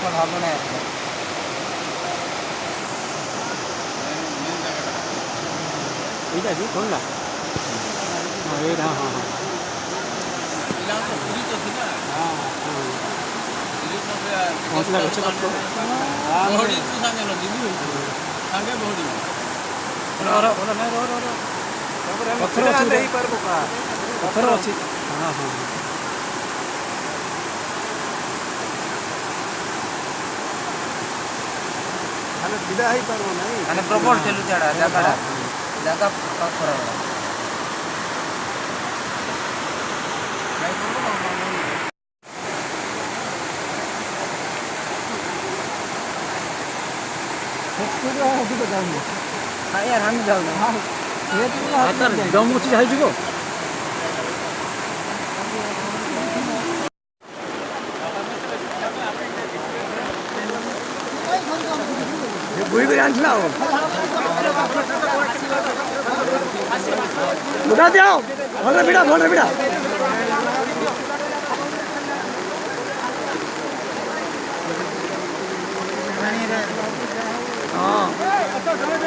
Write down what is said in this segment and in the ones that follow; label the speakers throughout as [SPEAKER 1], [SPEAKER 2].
[SPEAKER 1] ଭାବୁନାହିଁ
[SPEAKER 2] ଏଇଟା କି କଣ ଏଇଟା ହଁ ହଁ ପହଞ୍ଚିଲା ଗଛ ପାଖ ପଥର ଅଛି ପଥର ଅଛି ହଁ ହଁ
[SPEAKER 3] ବିଦା ହେଇପାରିବ ନାହିଁ
[SPEAKER 1] ମାନେ ପ୍ରବଳ ଠେଲୁ ଜାଗା ଖରାପ यार हम जाऊंगा
[SPEAKER 2] ଦମ ଅଛି ହେଇଯିବ ବୁଇ କରି ଆଣିଥିଲା ଆଉ ବୁଡ଼ା ଦିଅ ଭଲ ଭିଡ଼ା ହଁ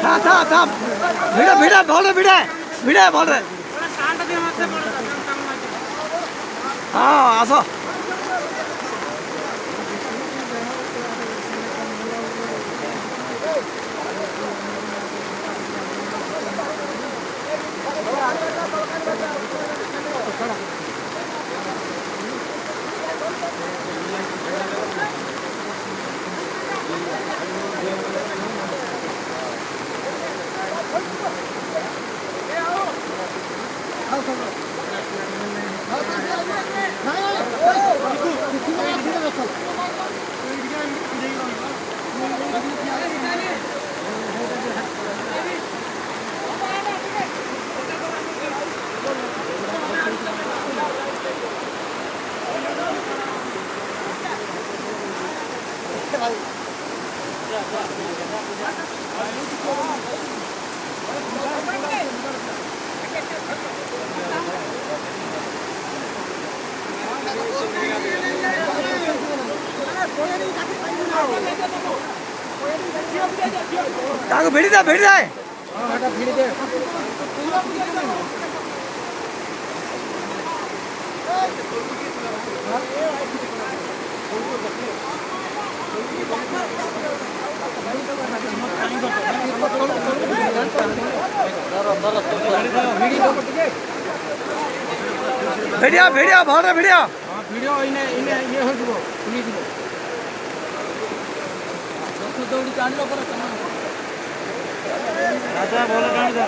[SPEAKER 2] ଥା ଭିଡ଼ା ଭଲ ଭିଡ଼ା ଭଲ ହଁ ଆସ ତାକୁ ଭିଡ଼ି ଦେ ଭିଡ଼ିଓ ଭଲ ଭିଡ଼ିଓ
[SPEAKER 1] ଦୌଡ଼ି ଟାଣିଲ ପରେ
[SPEAKER 3] ରାଜା ଭଲ ଟାଣିଦ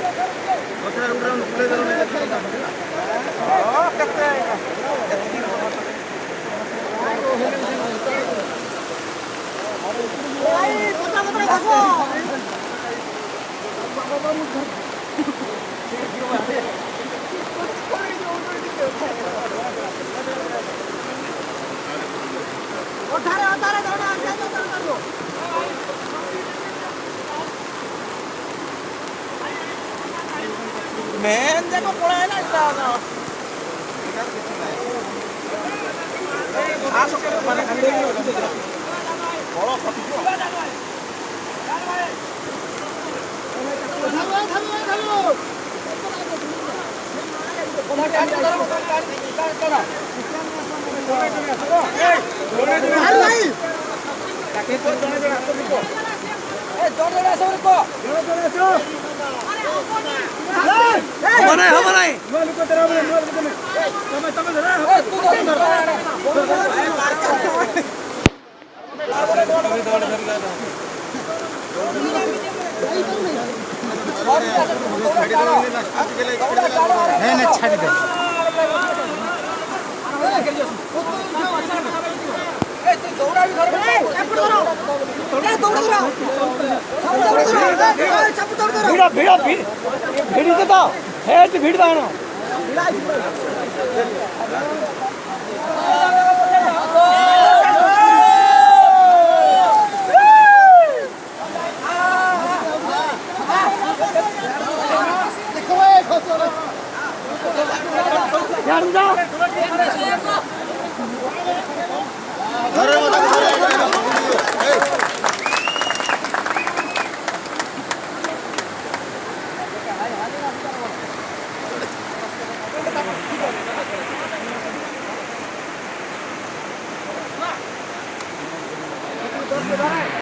[SPEAKER 1] ମେନ୍ ଯାକ ପଳାଇଲା
[SPEAKER 2] ହବ ନାହିଁ
[SPEAKER 1] ଛାଡ଼ିଦେ
[SPEAKER 2] ଭିଡ଼ି ତ ଭିଡ଼ି ବାଣ
[SPEAKER 3] ଘରେ ପତ୍ର